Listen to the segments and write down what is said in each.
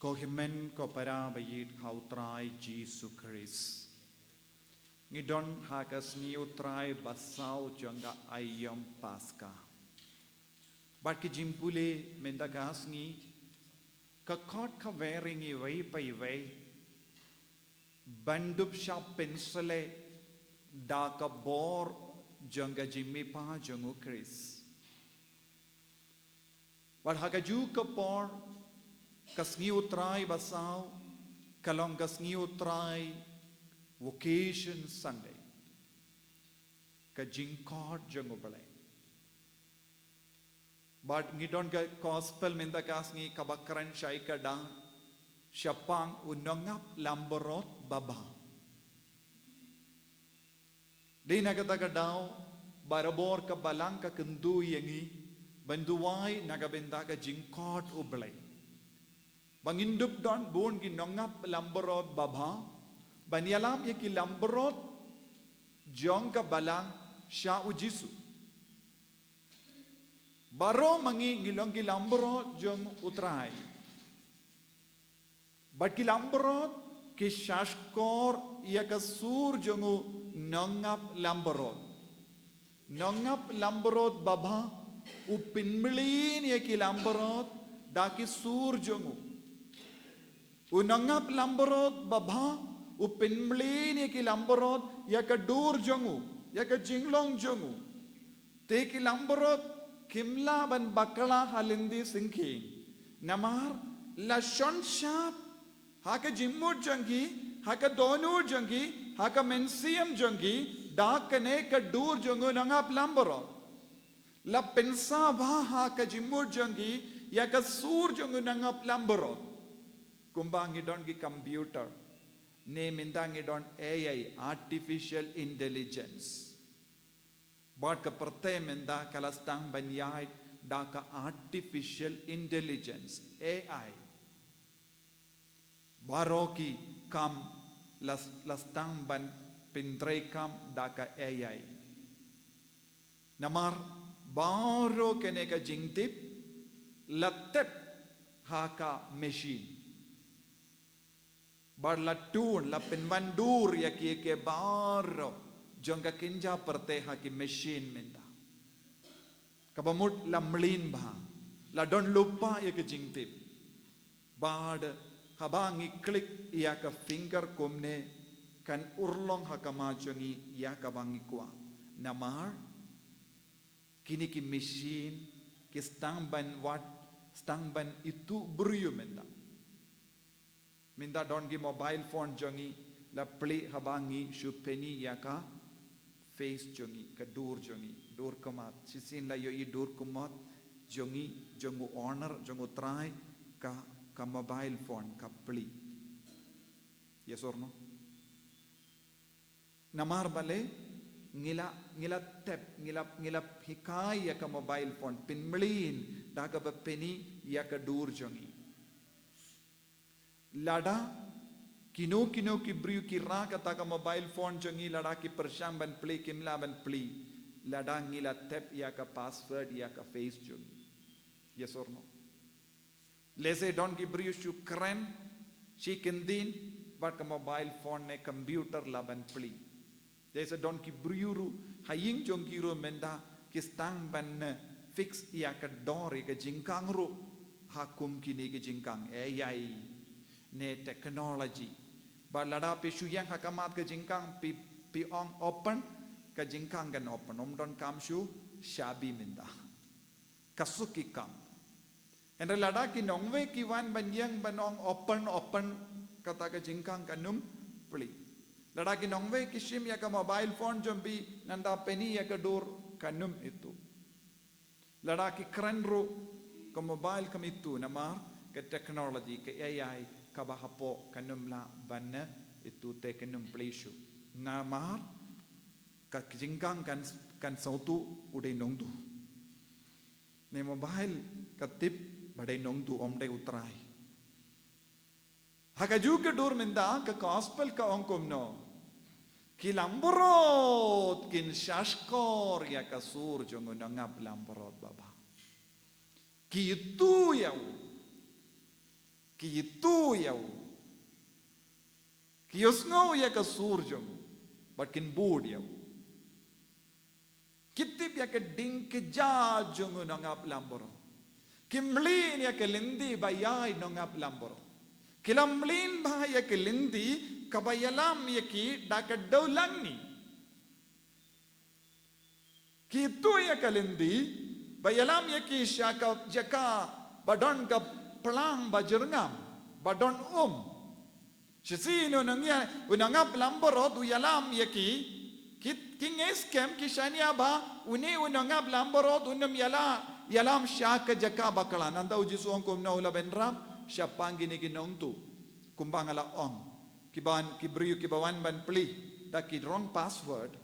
Kohimen ko parabayit hautray Jesu Christ. Ngidon hakas ni utray basaw janga ayam Paska. Bat ki jimpule mendagas ni kakot ka wearing iway pa iway. Bandup siya pensele da ka bor janga jimmi pa jangu Christ. Bat hakaju ka por kasngi utray basaw kalong kasngi utray Vocation Sunday ka jingkot jangu balay. But ngidon ka gospel minda kasngi kabakaran shay ka da syapang unongap lamborot baba. Di nagata ka daw barabor ka balang ka kendu yangi banduway nagabenda ka jingkot ubalay. Bangindup don buon ginongap lamborot baba. Banyalam ye ki lamborot jong ka balang siya u Jesu. Baro mangi ngilong ki lamborot jong utray. But ki lamborot ki shashkor ya ka sur jong u nongap lamborot. Nongap lamborot baba u pinmlin ye ki lamborot da ki sur jong u. Unangap lamborot baba upinmlin ye ki lamborot ya ka dur jongu ya ka jinglong jongu te ki lamborot kimla ban bakala halindi singking namar la shon shap haka jimmut jangi haka donur jangi haka mensiam jangi dakane ka dur jongu nangap lamborot la pensa ba haka jimmut jangi ya ka sur jongu nangap lamborot kumbangi don ki computer name indangi don AI artificial intelligence bot ka prate menda kalastang banyay da ka artificial intelligence AI baroki kam lastang ban pintray kam da ka AI namar baro kene ka jingtip latep haka machine bar la tun la penmandur ya ki ke baro jonga kinja perte ha ki machine menda kabamut la mlin ba la don lupa ya ke jingtip bad habang klik ya ka finger komne kan urlong ha kamajongi ya ka bangi kwa namar kini ki machine ki stang ban itu buriyo menda minda don gi mobile phone jongi la pli habangi shupeni ya ka face jongi ka dur jongi dur kamat sisin la yo i dur kamat jongi jongu honor jongu try ka mobile phone ka pli yes or no namar bale ngila tap ngila hikai ya ka mobile phone pinmlin daga ba peni ya ka dur jongi lada kino ki briu ki ra kata ka mobile phone jongi lada ki persyam ban play kimla ban play lada ngila tap ya ka password ya ka face jongi yes or no lese don ki briu shu kren shi kendin bat ka mobile phone ne computer la ban play lese don ki briu ru haying jongi ro menda ki stang ban fix ya ka door ka jingkang ru hakum kini ki jingkang ai ne technology ba lada pe shuyang hakamat ke jingkang pi ong open ka jingkang gan open don kam shu shabi minda kasuki kam endre lada ki nongwe ki wan banyang banong open kata ka jingkang kanum pli lada ki nongwe ki shim ya ka mobile phone jombi nanda peni ya ka dur kanum itu lada ki krenru ka mobile kam itu nama ke technology ke AI kabahapo kanumla banna itu te kanum plesu namar ka jingkang kan sautu udai nongdu ne mobile katip badai nongdu omde utrai hakaju ke dur minda ka gospel ka ongkomno kilamborot kin shashkor ya kasur jongo nangap lamborot baba ki itu ya ki itu yau ki yosngau ya ka surjong but kin bud yau kitip ya ka ding ke jajong nangap lamboro kimlin ya ka lindi bayay nangap lamboro kilamlin ba ya ka lindi kabayalam ya ki dakadaw lang ni kitu ya ka lindi bayalam ya ki siya ka jaka badon ka pelang bajernam badon sisino nangya unangap lamboro tu yalam ya ki king eskem ki shania ba uni unangap lamboro tu nam yalam siya ka jaka bakalan anda uji suong kum na ula benram siya panggini ginong tu kumbangala kiban kibriyo kibawan ban pli da ki wrong password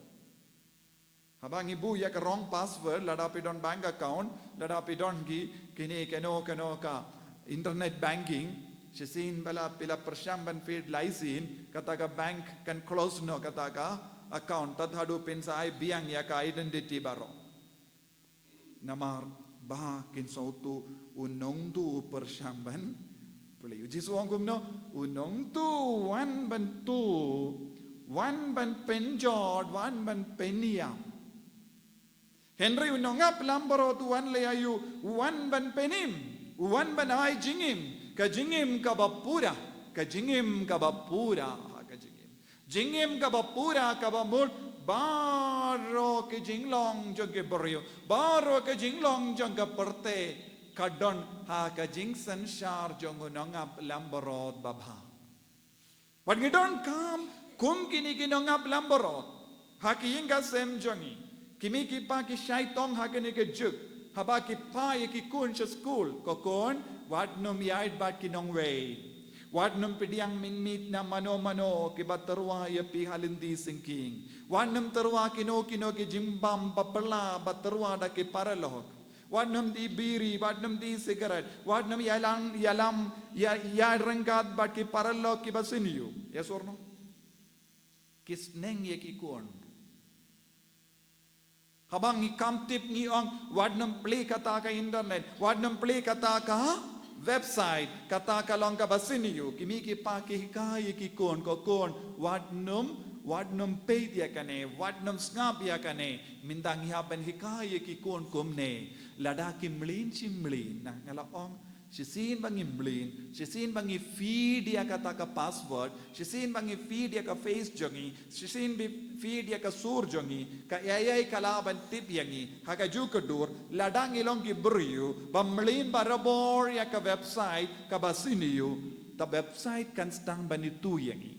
habang ibu ya ka wrong password ladapi don bank account ladapi don kini kano ka internet banking sisin bala pila persyamban feed laisin kata ka bank kan close no kata ka account tathadu pin sa ai biang ya ka identity baro namar bah kin sautu unong tu persyamban puli uji suang kumno unong tu wan ban penjod wan ban peniam Henry unongap lambaro tu wan le ayu wan ban penim wan ban ai jingim ka bapura ka jingim ka bapura ka bamul baro ke jinglong jong ke brio baro ke jinglong jong ke perte kadon ha ka jingsan shar jong unongap lambaro babha but you don't come kum kini kinongap lambaro ha ki inga sem jongi kimi ki pa ki shaitong hakene ke juk haba ki pa ye ki kun cha school ko kon wat num yait bat ki nong wei wat num pidiang min mit na mano ki batarwa ye pi halindi sinking wat num tarwa kino ki jimbam papala batarwa da ki paralog wat num di biri wat num di cigarette wat num yalam ya rangkat bat ki paralog ki basiniu yes or no kis neng ye ki kon habang ni kamtip ni ang wadnam play kata ka internet wadnam play kata ka website kata ka long ka basiniyo kimi ki pa ki hikay ki kon wadnam pay dia kane wadnam snap ya kane mindang hiapan hikay ki kon kumne lada kimlin chimlin na ngalaong sisin bangi feed dia kata ka password sisin bangi feed dia ka face jongi sisin feed dia ka sur jongi ka ayay kalaban tip yangi haka jukadur ladang ilong ki brio bamlin barabor ya ka website ka basiniyo ta website kan stang banitu yangi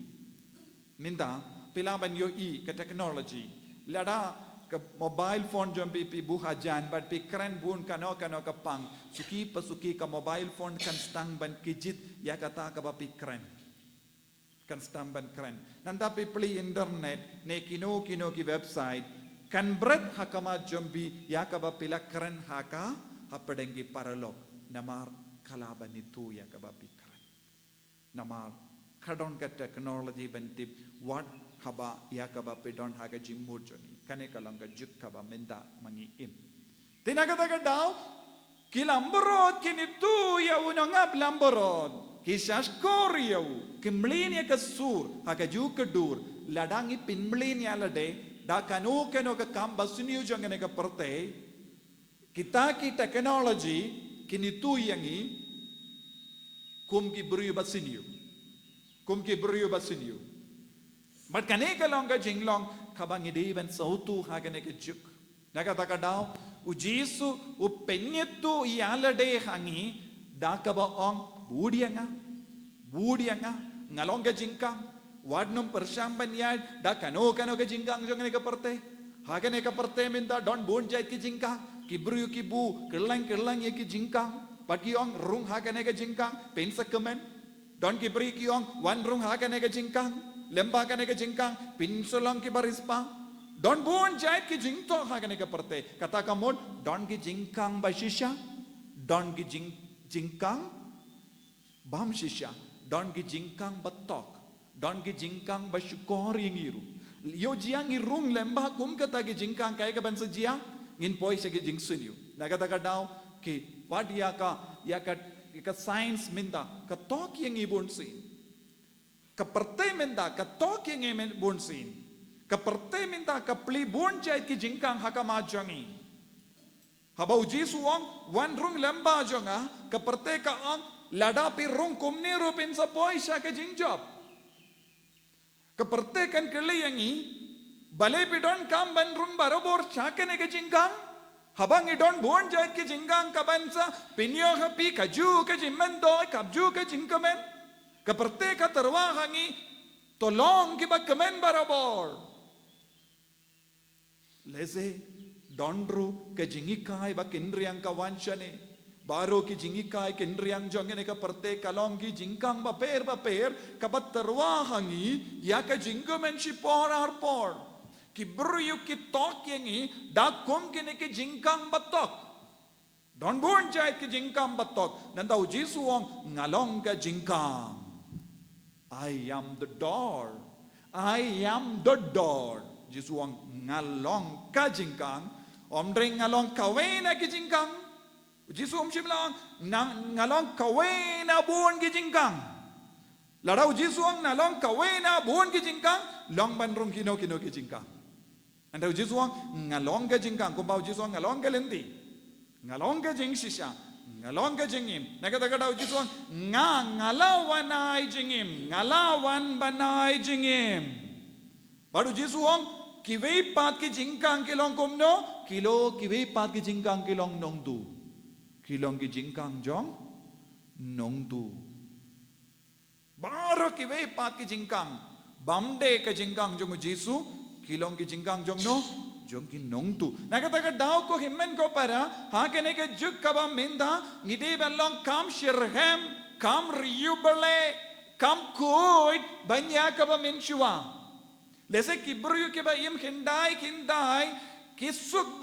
minda pilaban yo ka technology lada ka mobile phone jom pi buha jan but pi kren bun kano ka pang suki pasuki ka mobile phone kan stang ban kijit ya kata ka ba pi kren kan stang ban kren nanda pi pli internet ne kino ki website kan bret hakama jombi ya ka ba pila kren haka hapadengi paralog namar kalaban itu ya ka ba pi kren namar kadon ka technology bantip what haba ya ka ba pi don haga jimmur joni kane kalanga juk kaba menda mangi im tinagadaga daw kilamborod kinitu ya unangap lamborod kisashkor yaw kimlin ya kasur haga juk kadur ladangi pinmlin ya lade da kanu ka kam basuniu jangane ka perte kita ki technology kinitu yangi kum ki bru basiniu but kane kalanga jinglong kabang ideban sautu hagane ke juk nakataka daw ujisu upenyetu yalade hangi dakaba ong budianga ngalong ke jingkang wadnum persyamban ya da kano ke jingkang jongane ke perte hagane ke perte minta don bon jai ke jingkang kibru kibu kerlang ye ke jingkang pagi ong rung hagane ke jingkang pensa kemen don kibri ki ong wan rung hagane ke jingkang lemba kane ke jingkang pinsulang ki barispa don bon jait ki jingto hagane ke perte kata kamon don ki jingkang bashisha don ki jingkang bam shisha don ki jingkang batok don ki jingkang basyukor ngiru yo jiang irung lemba kum kata ki jingkang kay ka bansa jiang ngin poi se ki jingsunyu na kata ka daw ki wadia ka ka science minda ka tok yang ibon sin ka pertai minda ka tok yang ibon sin ka pertai minda ka pli bon jait ki jingkang hakama jangi habau jisu ang wan rung lamba jonga ka pertai ka ang lada pi rung kumni rupin sa poisha ka jingjab ka pertai kan keli yangi balai pidon kam ban rung barobor chakene ka jingkang habang idon bon jait ki jinggang kabansa pinyo hapi kaju ka jimmen do kabju ka jingkamen ka perte ka terwa hangi tolong ki bakamen barabor leze dondru ka jingikai ba kindriang ka wanchane baro ki jingikai kindriang jongene ka perte kalong ki jingkang ba per ka ba terwa hangi ya ka jingkamen si por arpor ki bruyu ki tok yengi da kom kene ki jingkang batok don bon jai ki jingkang batok nanda ujisu ong ngalong ka jingkang I am the door jisu ong ngalong ka jingkang omdring ngalong kawena ki jingkang jisu om shimlang ngalong kawena bon ki jingkang ladau jisu ong ngalong kawena bon ki jingkang long ban rung kino ki jingkang Anda ujisuang ngalong ka jingkang kumbau ujisuang ngalong ka lendi ngalong ka jing shisha ngalong ka jingim nakata ujisuang ngalawan ay jingim ngalawan banay jingim baru ujisuang kiwei pat ki jingkang kilong kumno kilo kiwei pat ki jingkang kilong nongdu kilong ki jingkang jong nongdu baru kiwei pat ki jingkang bamde ka jingkang jong ujisu kilong ki jingkang jong no jong ki nong tu nakata daw ko himmen ko para ha kene ke juk kaba minda ngide belong kam shirhem kam riubale kam koid banya kaba minchua lese kibru ke ba im kindai kisuk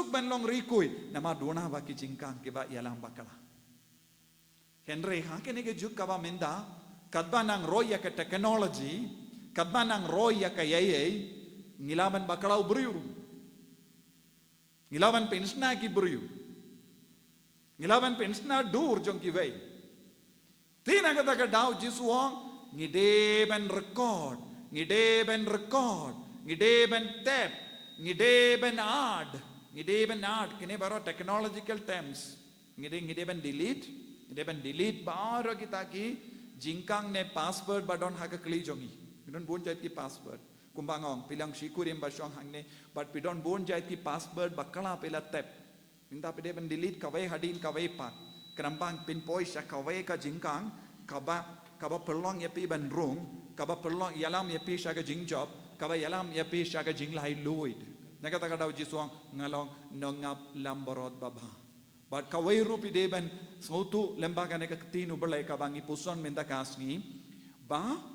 belong rikoi nama dona ba ki jingkang ke ba yalang bakala henry ha kene ke juk kaba minda kadba nang roya ke technology kadmanang roya kayay ngilaban bakalaw beriur ngilaban pensna ki beriur ngilaban pensna dur jong ki way tina kata daw jisuang ngideben record ngideben tap ngideben ad kini baro technological terms ngideben delete baro kita ki jingkang ne password badon haka kli jongi pidon bon jait ki password kumbangong pilang shikurim basong hangne but pidon bon jait ki password bakala pela tap minta pide ben delete kawai hadin kawai pat kerampang pin poisha kawai ka jingkang kaba perlong ya pi ban rung kaba perlong yalam ya pi sha ka jingjob kaba yalam ya pi sha ka jinglai luid nakata ka daw jisuang ngalong nongap lamborot baba but kawai rupi de ben sautu lembaga ne ka tinu belai ka bangi puson minta kasni ba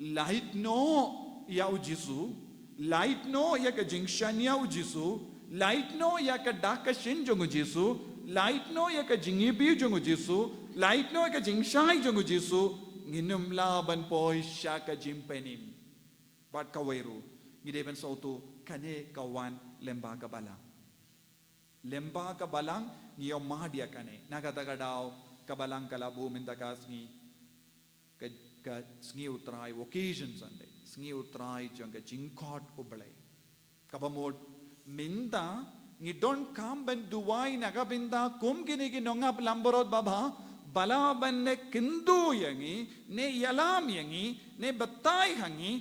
light no ya ujisu light no ya ka jingshan ya ujisu light no ya ka daka shin jong ujisu light no ya ka jingibi jong ujisu light no ya ka jingshai jong ujisu nginum laban poi sha ka jimpenim bat kawairu ngideben sautu kane kawan lembaga balang niyo mahdia kane nakata daw kabalang kalabu minta kasni ka sngi utrai occasions ande sngi utrai janga jingkot ublai kabamod minda ngi don kam ben duwai naga binda kum gini gi nongap lamborot baba bala ban ne kindu yangi ne yalam yangi ne batai hangi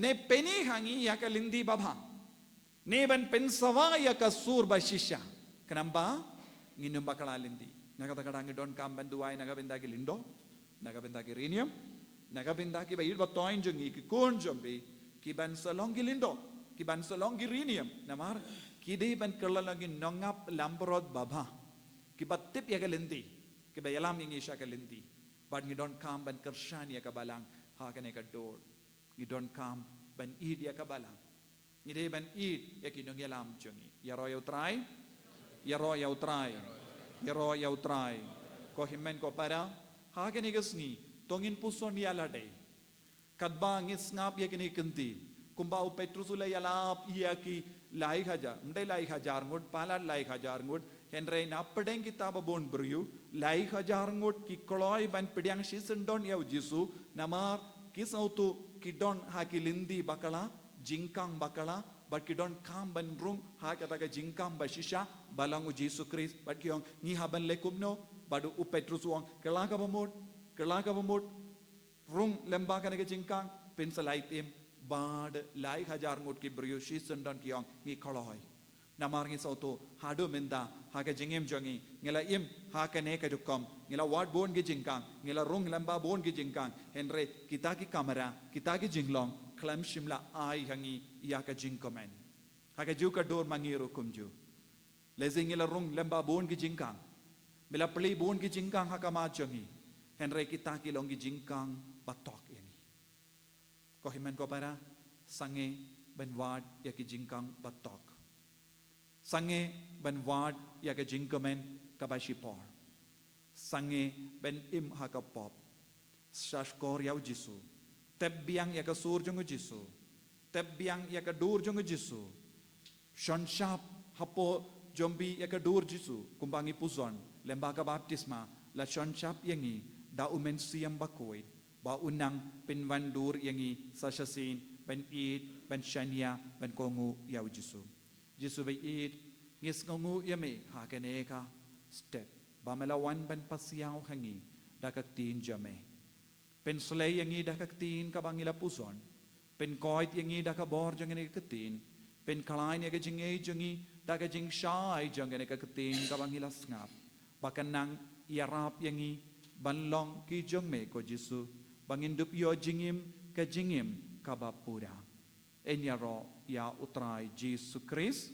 ne peni hangi ya ka lindi baba ne ban pensawa ya ka sur ba shisha kenapa nginum bakala lindi naga ngi don kam ben duwai naga binda gi lindo nagabenda ki rinium nagabenda ki bayir batoin jongi ki kon jombe ki ban salong ki lindo ki ban salong ki rinium namar ki de ban kerlalagi nongap lamborot baba ki batip ya kalindi ki bayalam yang isha kalindi but you don't come ban kershan ya kabalang ha kane ka door you don't come ban id ya kabalang ni de ban id ya ki nong yalam jongi ya royal try ko himmen ko para Hagen igasni tongin puson yalade kadbang isngap yakini kenti kumbau petrusula yalap yaki lai hajar ndai lai hajar ngud pala lai hajar ngud Henry napedeng kita babon beriu, lai hajar ngot ki koloi ban pediang sisendon yau Jisu, namar kisau tu kidon hakilindi bakala, jingkang bakala, but kidon kam ban rung hakataga jingkang bashisha, balangu Jisu Christ, but kiong ni haban lekubno, badu upetrus wong, kelaka bamut, rung lembaga nega jingkang, pensalaitim, bad lai hajar ngot ki beriu sisendon kiong ni koloi. Namar ngi sauto hadu minda haka jingim jongi ngila im haka neka dukom ngila wad bon gi jingkang ngila rung lamba bon gi jingkang henry kita ki kamera kita ki jinglong klam shimla ai hangi yaka jingkomen haka juka dor mangiru kumju lezi ngila rung lamba bon gi jingkang bila pli bon gi jingkang haka ma jongi henry kita ki long gi jingkang batok ini ko himen ko para sange ben wad yaki jingkang batok sange ben wad yaga jingkomen kabashipor sange ben im hakapop shashkor yau Jisu tebbiang yaga sur jongu Jisu tebbiang yaga dur jongu Jisu shonshap hapo jombi yaga dur Jisu kumbangi puzon lembaga baptisma la shonshap yangi da umen siam bakoi ba unang pinwandur yangi sashasin ben id ben shania ben kongu yau Jisu Jisu bai it ngis ngongu yame hakaneka step bamela wan ban pasiaw hangi dakaktin jame pen slay yangi dakaktin kabangila puson pen koit yangi dakabor jangene katin pen kalain yaga jinge jangi dakajing shai jangene katin kabangila ngap bakanang yarap yangi banlong ki jome ko Jisu bangindup yo jingim ka jingim kabapura enyaro ya utrai Jisu Christ